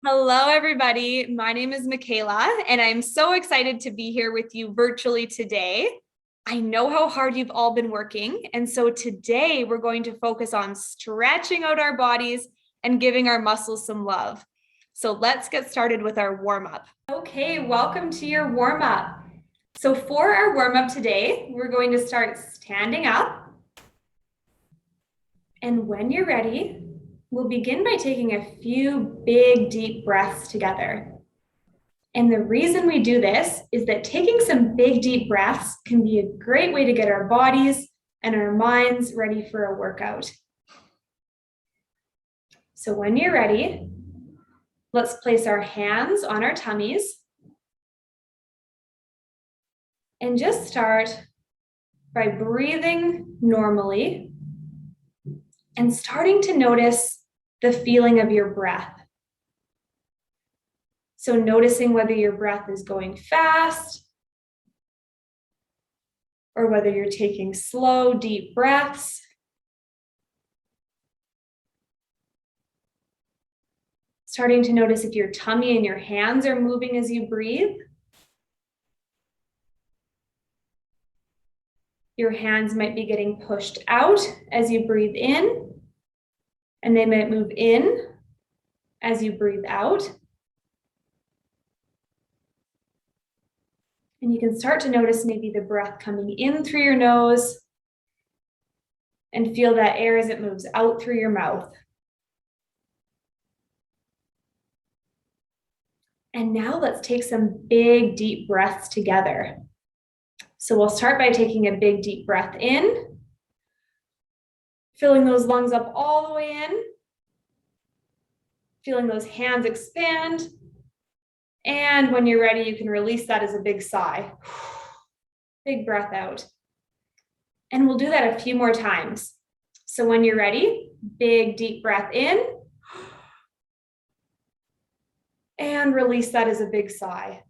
Hello, everybody. My name is Makayla, and I'm so excited to be here with you virtually today. I know how hard you've all been working, and so today we're going to focus on stretching out our bodies and giving our muscles some love. So let's get started with our warm-up. Okay, welcome to your warm-up. So for our warm-up today, we're going to start standing up. And when you're ready, we'll begin by taking a few big, deep breaths together. And the reason we do this is that taking some big, deep breaths can be a great way to get our bodies and our minds ready for a workout. So when you're ready, let's place our hands on our tummies and just start by breathing normally and starting to notice the feeling of your breath. So noticing whether your breath is going fast or whether you're taking slow, deep breaths. Starting to notice if your tummy and your hands are moving as you breathe. Your hands might be getting pushed out as you breathe in, and they might move in as you breathe out. And you can start to notice maybe the breath coming in through your nose and feel that air as it moves out through your mouth. And now let's take some big, deep breaths together. So we'll start by taking a big, deep breath in, filling those lungs up all the way in, feeling those hands expand. And when you're ready, you can release that as a big sigh. Big breath out. And we'll do that a few more times. So when you're ready, big, deep breath in. And release that as a big sigh.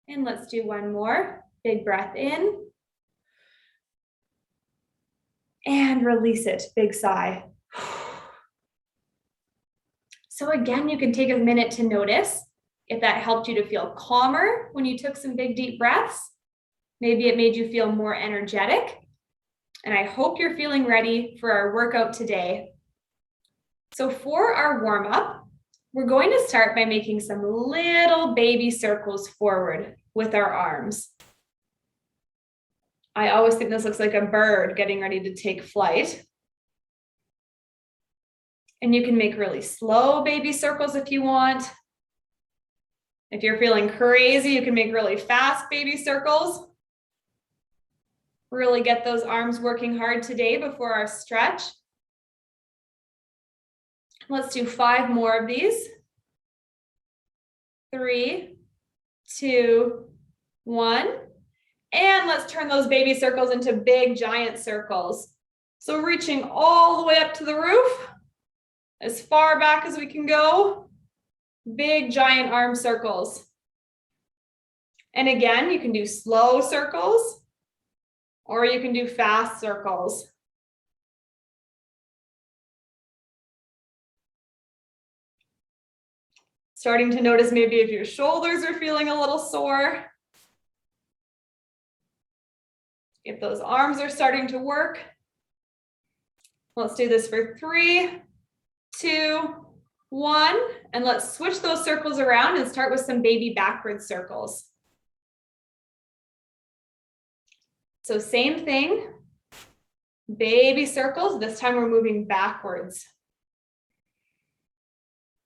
And let's do one more. Big breath in. And release it, big sigh. So again, you can take a minute to notice if that helped you to feel calmer when you took some big, deep breaths. Maybe it made you feel more energetic. And I hope you're feeling ready for our workout today. So for our warm-up, we're going to start by making some little baby circles forward with our arms. I always think this looks like a bird getting ready to take flight. And you can make really slow baby circles if you want. If you're feeling crazy, you can make really fast baby circles. Really get those arms working hard today before our stretch. Let's do 5 more of these. 3, 2, 1. And let's turn those baby circles into big, giant circles. So reaching all the way up to the roof, as far back as we can go, big, giant arm circles. And again, you can do slow circles, or you can do fast circles. Starting to notice maybe if your shoulders are feeling a little sore. If those arms are starting to work. Let's do this for 3, 2, 1, and let's switch those circles around and start with some baby backward circles. So same thing, baby circles. This time we're moving backwards.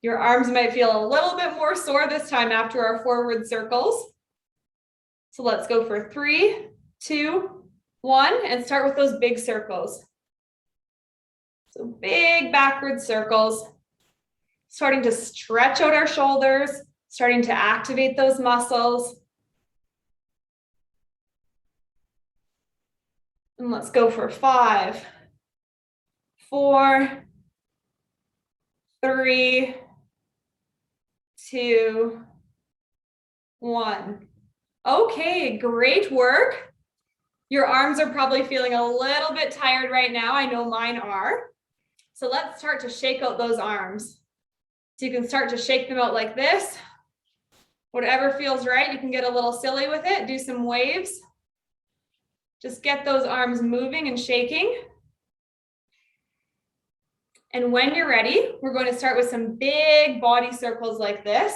Your arms might feel a little bit more sore this time after our forward circles. So let's go for 3, 2, 1, and start with those big circles. So big backward circles, starting to stretch out our shoulders, starting to activate those muscles. And let's go for 5, 4, 3, 2, 1. Okay, great work. Your arms are probably feeling a little bit tired right now. I know mine are. So let's start to shake out those arms. So you can start to shake them out like this. Whatever feels right, you can get a little silly with it, do some waves. Just get those arms moving and shaking. And when you're ready, we're going to start with some big body circles like this,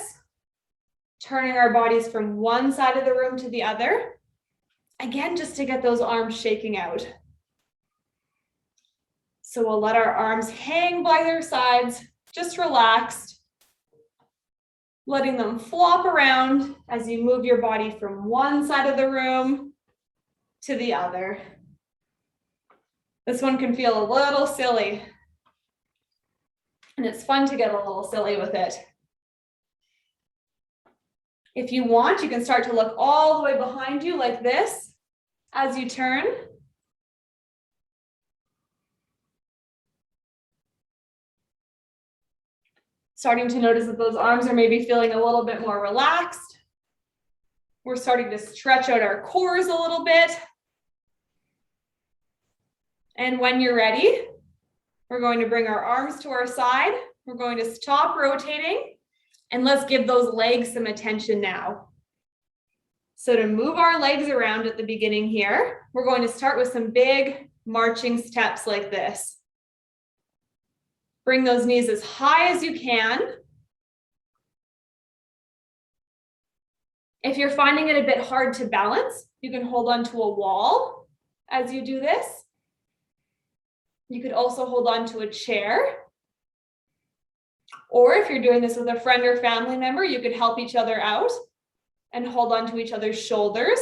turning our bodies from one side of the room to the other. Again, just to get those arms shaking out. So we'll let our arms hang by their sides, just relaxed, letting them flop around as you move your body from one side of the room to the other. This one can feel a little silly, and it's fun to get a little silly with it. If you want, you can start to look all the way behind you like this as you turn. Starting to notice that those arms are maybe feeling a little bit more relaxed. We're starting to stretch out our cores a little bit. And when you're ready, we're going to bring our arms to our side. We're going to stop rotating, and let's give those legs some attention now. So to move our legs around at the beginning here, we're going to start with some big marching steps like this. Bring those knees as high as you can. If you're finding it a bit hard to balance, you can hold onto a wall as you do this. You could also hold on to a chair. Or if you're doing this with a friend or family member, you could help each other out and hold on to each other's shoulders.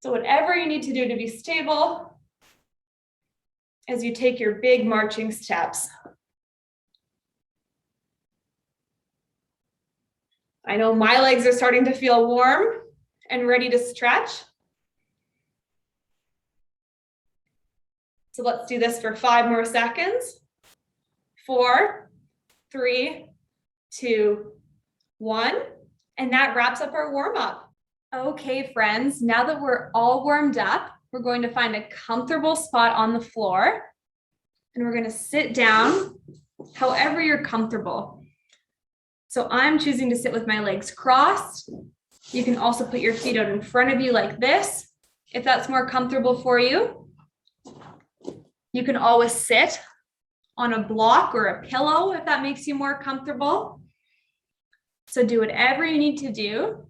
So whatever you need to do to be stable as you take your big marching steps. I know my legs are starting to feel warm and ready to stretch. So let's do this for 5 more seconds. 4, 3, 2, 1. And that wraps up our warm up. Okay, friends, now that we're all warmed up, we're going to find a comfortable spot on the floor. And we're going to sit down however you're comfortable. So I'm choosing to sit with my legs crossed. You can also put your feet out in front of you like this, if that's more comfortable for you. You can always sit on a block or a pillow if that makes you more comfortable. So do whatever you need to do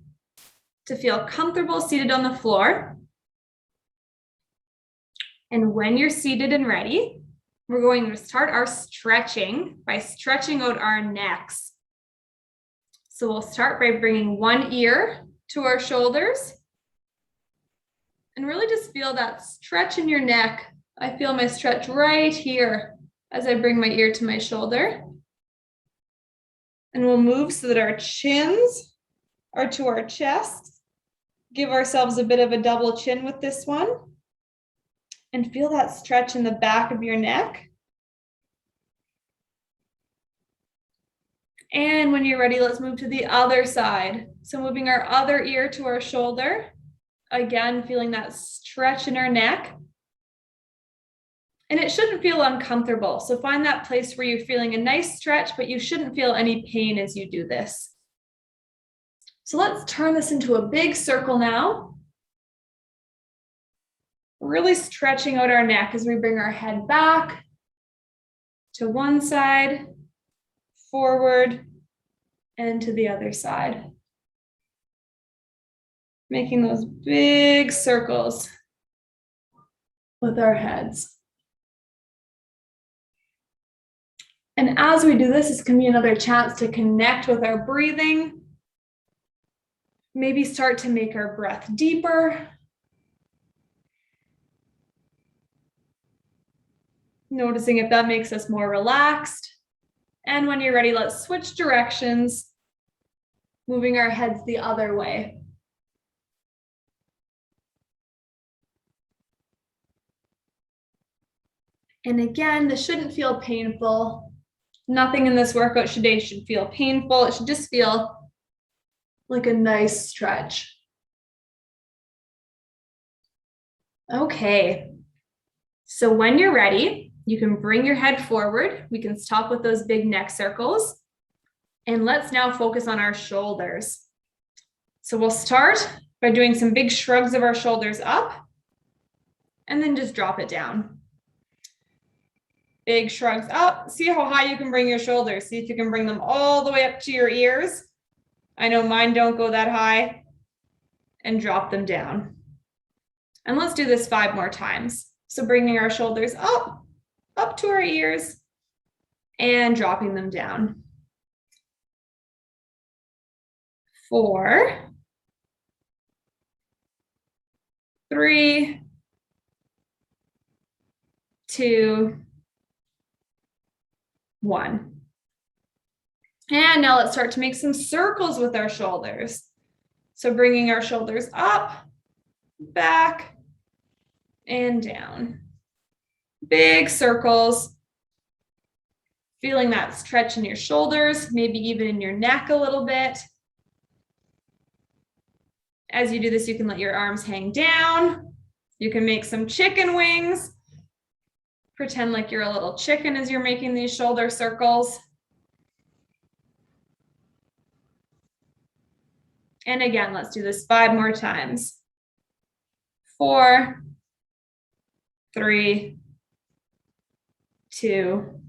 to feel comfortable seated on the floor. And when you're seated and ready, we're going to start our stretching by stretching out our necks. So we'll start by bringing one ear to our shoulders and really just feel that stretch in your neck. I feel my stretch right here as I bring my ear to my shoulder. And we'll move so that our chins are to our chest. Give ourselves a bit of a double chin with this one. And feel that stretch in the back of your neck. And when you're ready, let's move to the other side. So moving our other ear to our shoulder. Again, feeling that stretch in our neck. And it shouldn't feel uncomfortable. So find that place where you're feeling a nice stretch, but you shouldn't feel any pain as you do this. So let's turn this into a big circle now. Really stretching out our neck as we bring our head back to one side, forward, and to the other side. Making those big circles with our heads. And as we do this, this can be another chance to connect with our breathing. Maybe start to make our breath deeper. Noticing if that makes us more relaxed. And when you're ready, let's switch directions, moving our heads the other way. And again, this shouldn't feel painful. Nothing in this workout today should feel painful. It should just feel like a nice stretch. Okay, so when you're ready, You can bring your head forward. We can stop with those big neck circles. And let's now focus on our shoulders. So we'll start by doing some big shrugs of our shoulders up and then just drop it down. Big shrugs up. See how high you can bring your shoulders. See if you can bring them all the way up to your ears. I know mine don't go that high. And drop them down. And let's do this 5 more times. So bringing our shoulders up to our ears and dropping them down. 4, 3, 2, 1. And now let's start to make some circles with our shoulders. So bringing our shoulders up, back, and down. Big circles. Feeling that stretch in your shoulders, maybe even in your neck a little bit. As you do this, you can let your arms hang down. You can make some chicken wings. Pretend like you're a little chicken as you're making these shoulder circles. And again, let's do this 5 more times. 4, 3, 2,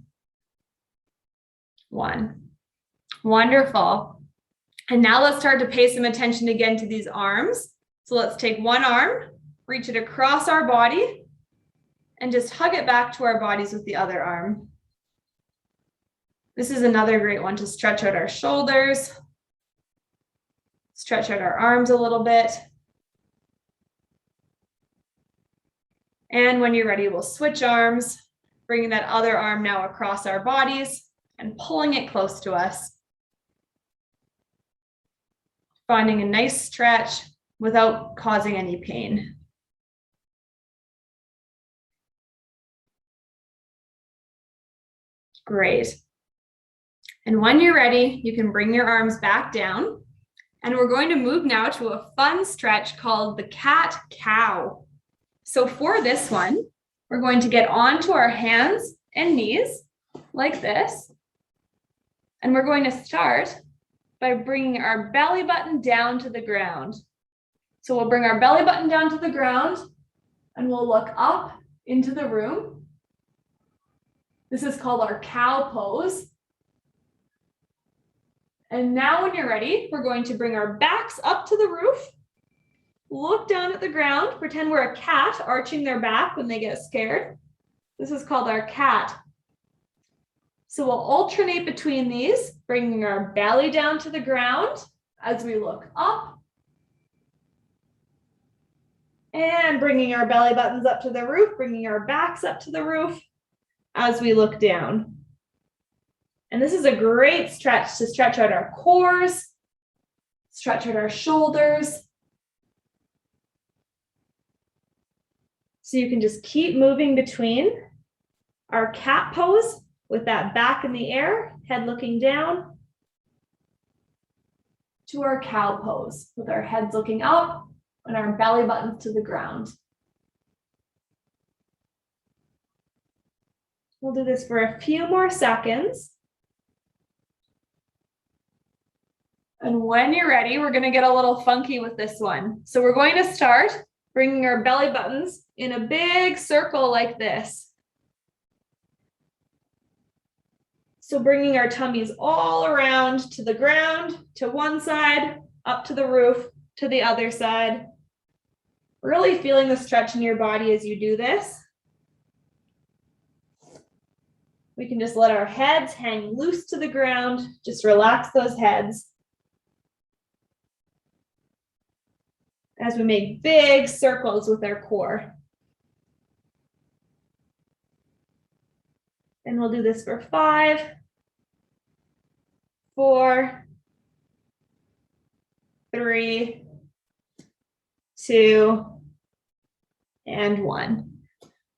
1. Wonderful. And now let's start to pay some attention again to these arms. So let's take one arm, reach it across our body, and just hug it back to our bodies with the other arm. This is another great one to stretch out our shoulders, stretch out our arms a little bit. And when you're ready, we'll switch arms, bringing that other arm now across our bodies and pulling it close to us. Finding a nice stretch without causing any pain. Great. And when you're ready, you can bring your arms back down. And we're going to move now to a fun stretch called the cat-cow. So for this one, we're going to get onto our hands and knees like this. And we're going to start by bringing our belly button down to the ground. So we'll bring our belly button down to the ground and we'll look up into the room. This is called our cow pose. And now when you're ready, we're going to bring our backs up to the roof, look down at the ground, pretend we're a cat arching their back when they get scared. This is called our cat. So we'll alternate between these, bringing our belly down to the ground as we look up, and bringing our belly buttons up to the roof, bringing our backs up to the roof as we look down. And this is a great stretch to stretch out our cores, stretch out our shoulders. So you can just keep moving between our cat pose with that back in the air, head looking down, to our cow pose with our heads looking up and our belly buttons to the ground. We'll do this for a few more seconds. And when you're ready, we're going to get a little funky with this one. So we're going to start bringing our belly buttons in a big circle like this. So bringing our tummies all around to the ground, to one side, up to the roof, to the other side. Really feeling the stretch in your body as you do this. We can just let our heads hang loose to the ground. Just relax those heads. As we make big circles with our core. And we'll do this for 5, 4, 3, 2, and 1.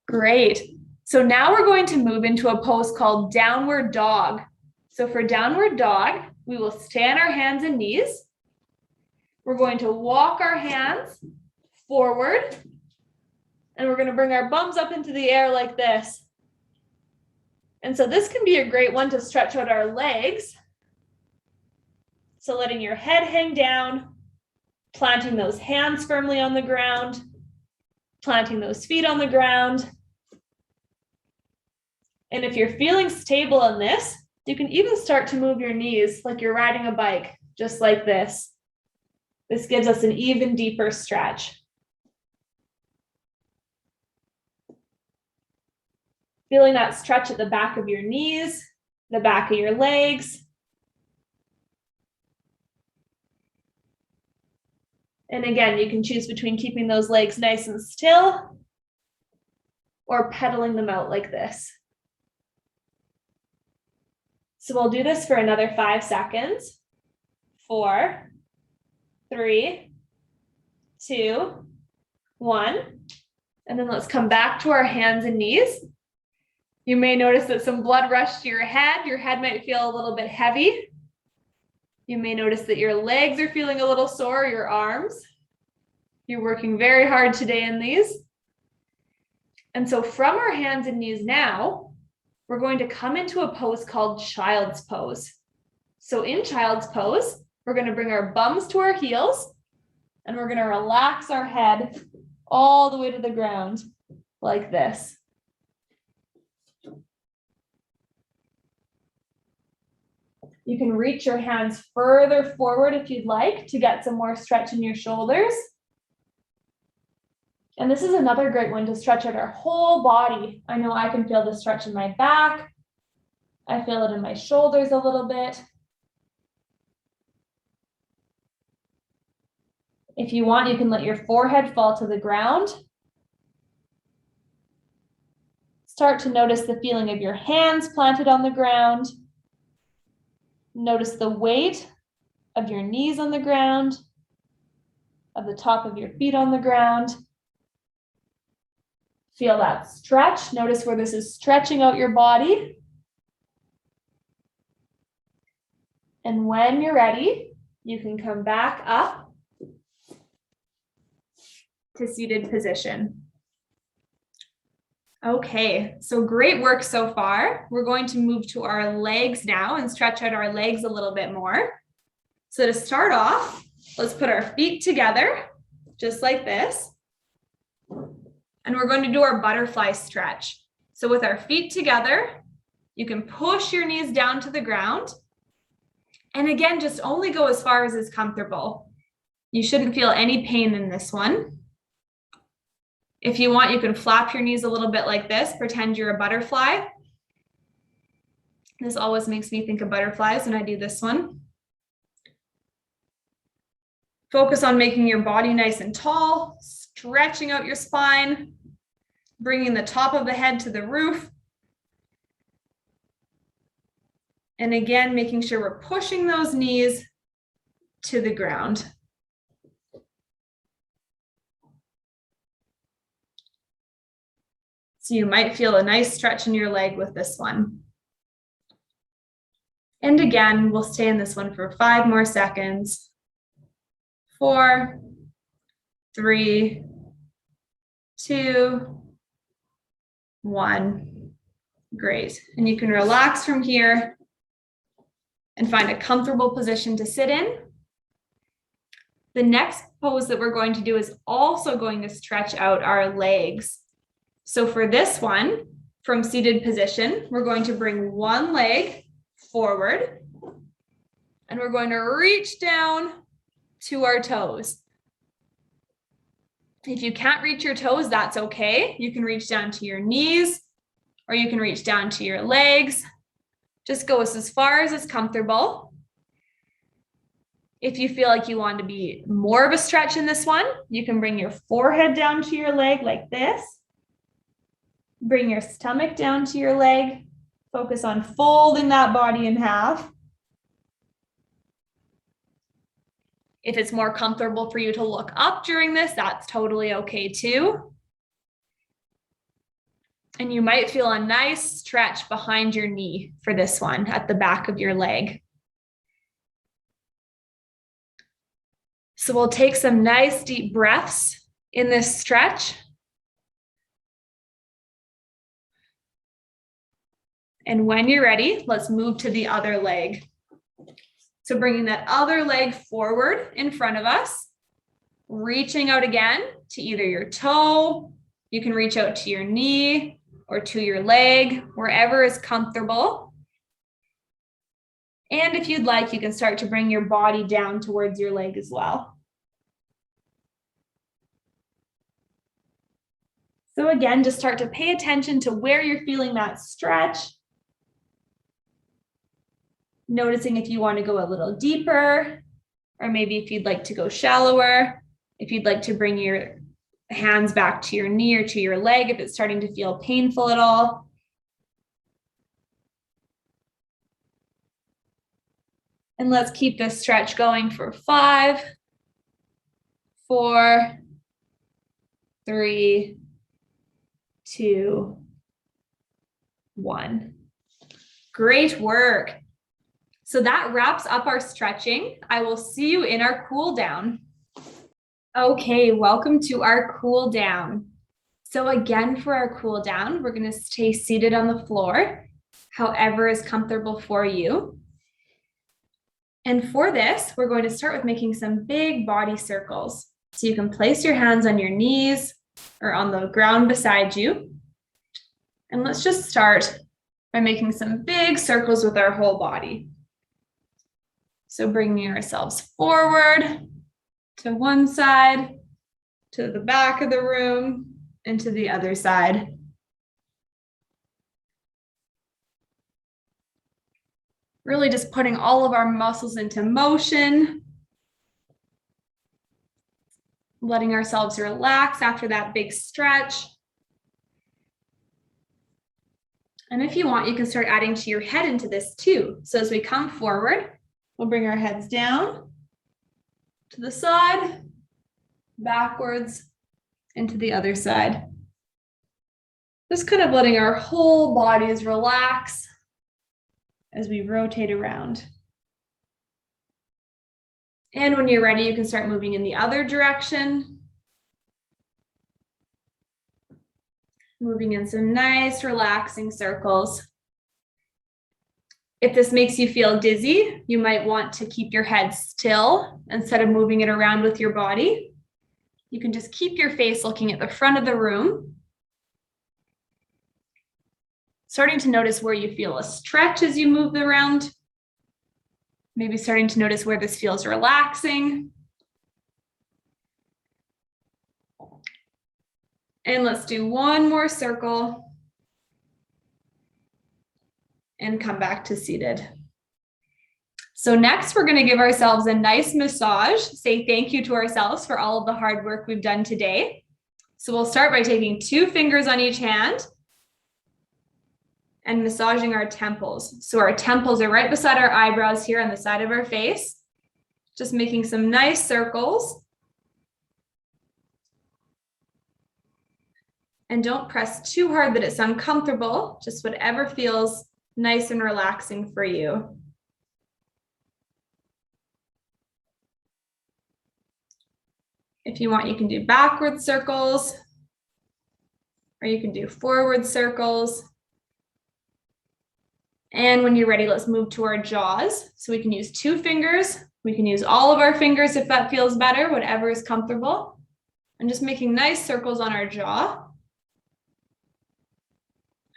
Great. So now we're going to move into a pose called downward dog. So for downward dog, we will stand our hands and knees. We're going to walk our hands forward, and we're going to bring our bums up into the air like this. And so this can be a great one to stretch out our legs. So letting your head hang down, planting those hands firmly on the ground, planting those feet on the ground. And if you're feeling stable in this, you can even start to move your knees like you're riding a bike, just like this. This gives us an even deeper stretch. Feeling that stretch at the back of your knees, the back of your legs. And again, you can choose between keeping those legs nice and still or pedaling them out like this. So we'll do this for another 5 seconds. 4, 3, 2, 1. And then let's come back to our hands and knees. You may notice that some blood rushed to your head. Your head might feel a little bit heavy. You may notice that your legs are feeling a little sore, your arms. You're working very hard today in these. And so from our hands and knees now, we're going to come into a pose called child's pose. So in child's pose, we're going to bring our bums to our heels and we're going to relax our head all the way to the ground like this. You can reach your hands further forward if you'd like to get some more stretch in your shoulders. And this is another great one to stretch out our whole body. I know I can feel the stretch in my back. I feel it in my shoulders a little bit. If you want, you can let your forehead fall to the ground. Start to notice the feeling of your hands planted on the ground. Notice the weight of your knees on the ground, of the top of your feet on the ground. Feel that stretch. Notice where this is stretching out your body. And when you're ready, you can come back up to seated position. Okay, so great work so far. We're going to move to our legs now and stretch out our legs a little bit more. So to start off, let's put our feet together, just like this. And we're going to do our butterfly stretch. So with our feet together, you can push your knees down to the ground. And again, just only go as far as is comfortable. You shouldn't feel any pain in this one. If you want, you can flap your knees a little bit like this, pretend you're a butterfly. This always makes me think of butterflies when I do this one. Focus on making your body nice and tall, stretching out your spine, bringing the top of the head to the roof. And again, making sure we're pushing those knees to the ground. So you might feel a nice stretch in your leg with this one. And again, we'll stay in this one for 5 more seconds. 4, 3, 2, 1. Great. And you can relax from here and find a comfortable position to sit in. The next pose that we're going to do is also going to stretch out our legs. So for this one, from seated position, we're going to bring one leg forward and we're going to reach down to our toes. If you can't reach your toes, that's okay. You can reach down to your knees or you can reach down to your legs. Just go as far as is comfortable. If you feel like you want to be more of a stretch in this one, you can bring your forehead down to your leg like this. Bring your stomach down to your leg. Focus on folding that body in half. If it's more comfortable for you to look up during this, that's totally okay too. And you might feel a nice stretch behind your knee for this one at the back of your leg. So we'll take some nice deep breaths in this stretch. And when you're ready, let's move to the other leg. So bringing that other leg forward in front of us, reaching out again to either your toe, you can reach out to your knee or to your leg, wherever is comfortable. And if you'd like, you can start to bring your body down towards your leg as well. So again, just start to pay attention to where you're feeling that stretch. Noticing if you want to go a little deeper, or maybe if you'd like to go shallower, if you'd like to bring your hands back to your knee or to your leg, if it's starting to feel painful at all. And let's keep this stretch going for 5, 4, 3, 2, 1. Great work. So that wraps up our stretching. I will see you in our cool down. Okay, welcome to our cool down. So again, for our cool down, we're going to stay seated on the floor, however is comfortable for you. And for this, we're going to start with making some big body circles. So you can place your hands on your knees or on the ground beside you. And let's just start by making some big circles with our whole body. So bringing ourselves forward to one side, to the back of the room, and to the other side. Really just putting all of our muscles into motion, letting ourselves relax after that big stretch. And if you want, you can start adding to your head into this too. So as we come forward, we'll bring our heads down to the side, backwards, and to the other side. Just kind of letting our whole bodies relax as we rotate around. And when you're ready, you can start moving in the other direction. Moving in some nice, relaxing circles. If this makes you feel dizzy, you might want to keep your head still instead of moving it around with your body. You can just keep your face looking at the front of the room. Starting to notice where you feel a stretch as you move around. Maybe starting to notice where this feels relaxing. And let's do one more circle. And come back to seated. So next, we're going to give ourselves a nice massage, say thank you to ourselves for all of the hard work we've done today. So we'll start by taking 2 fingers on each hand and massaging our temples. So our temples are right beside our eyebrows here on the side of our face, just making some nice circles. And don't press too hard that it's uncomfortable, just whatever feels nice and relaxing for you. If you want, you can do backward circles, or you can do forward circles. And when you're ready, let's move to our jaws. So we can use 2 fingers. We can use all of our fingers if that feels better, whatever is comfortable. And just making nice circles on our jaw,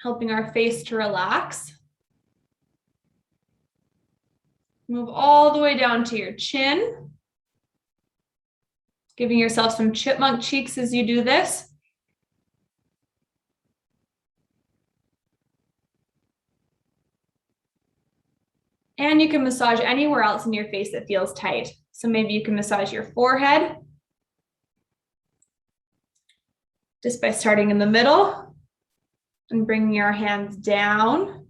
helping our face to relax. Move all the way down to your chin, giving yourself some chipmunk cheeks as you do this. And you can massage anywhere else in your face that feels tight. So maybe you can massage your forehead just by starting in the middle and bringing your hands down,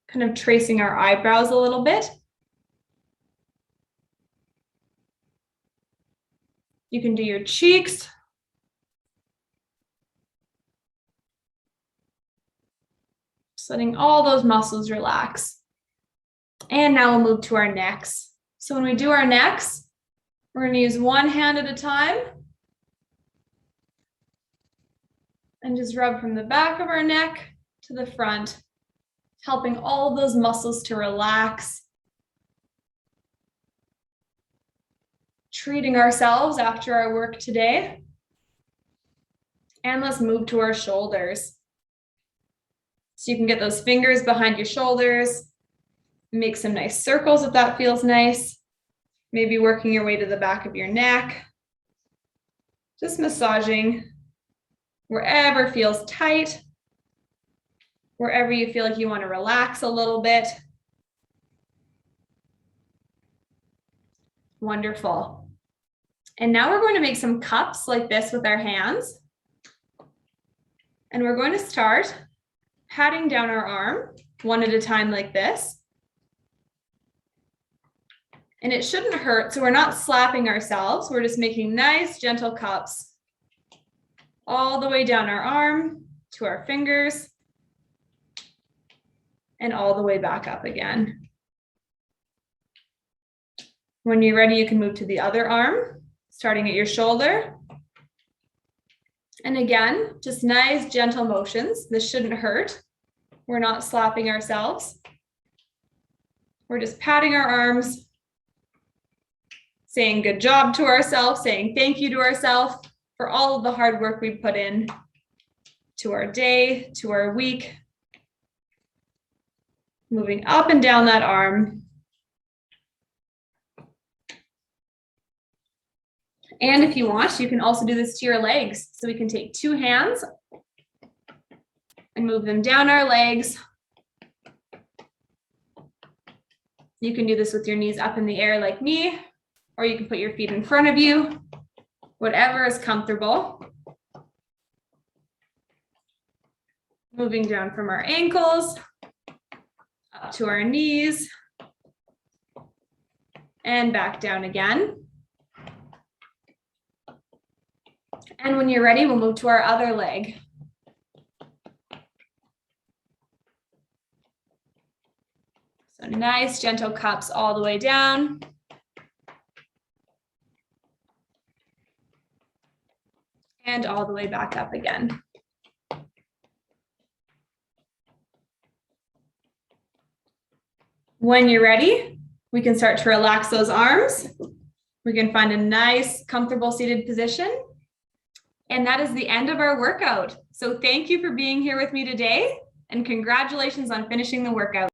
kind of tracing our eyebrows a little bit. You can do your cheeks. Just letting all those muscles relax. And now we'll move to our necks. So when we do our necks, we're going to use one hand at a time and just rub from the back of our neck to the front helping all of those muscles to relax. Treating ourselves after our work today. And let's move to our shoulders. So you can get those fingers behind your shoulders, make some nice circles if that feels nice. Maybe working your way to the back of your neck. Just massaging wherever feels tight, wherever you feel like you want to relax a little bit. Wonderful. And now we're going to make some cups like this with our hands. And we're going to start patting down our arm one at a time like this. And it shouldn't hurt, so we're not slapping ourselves. We're just making nice, gentle cups all the way down our arm to our fingers and all the way back up again. When you're ready, you can move to the other arm, starting at your shoulder. And again, just nice, gentle motions. This shouldn't hurt. We're not slapping ourselves. We're just patting our arms, saying good job to ourselves, saying thank you to ourselves for all of the hard work we put in to our day, to our week. Moving up and down that arm. And if you want, you can also do this to your legs. So we can take two hands and move them down our legs. You can do this with your knees up in the air like me, or you can put your feet in front of you, whatever is comfortable. Moving down from our ankles, up to our knees, and back down again. And when you're ready, we'll move to our other leg. So nice, gentle cups all the way down. And all the way back up again. When you're ready, we can start to relax those arms. We can find a nice, comfortable seated position. And that is the end of our workout. So thank you for being here with me today, and congratulations on finishing the workout.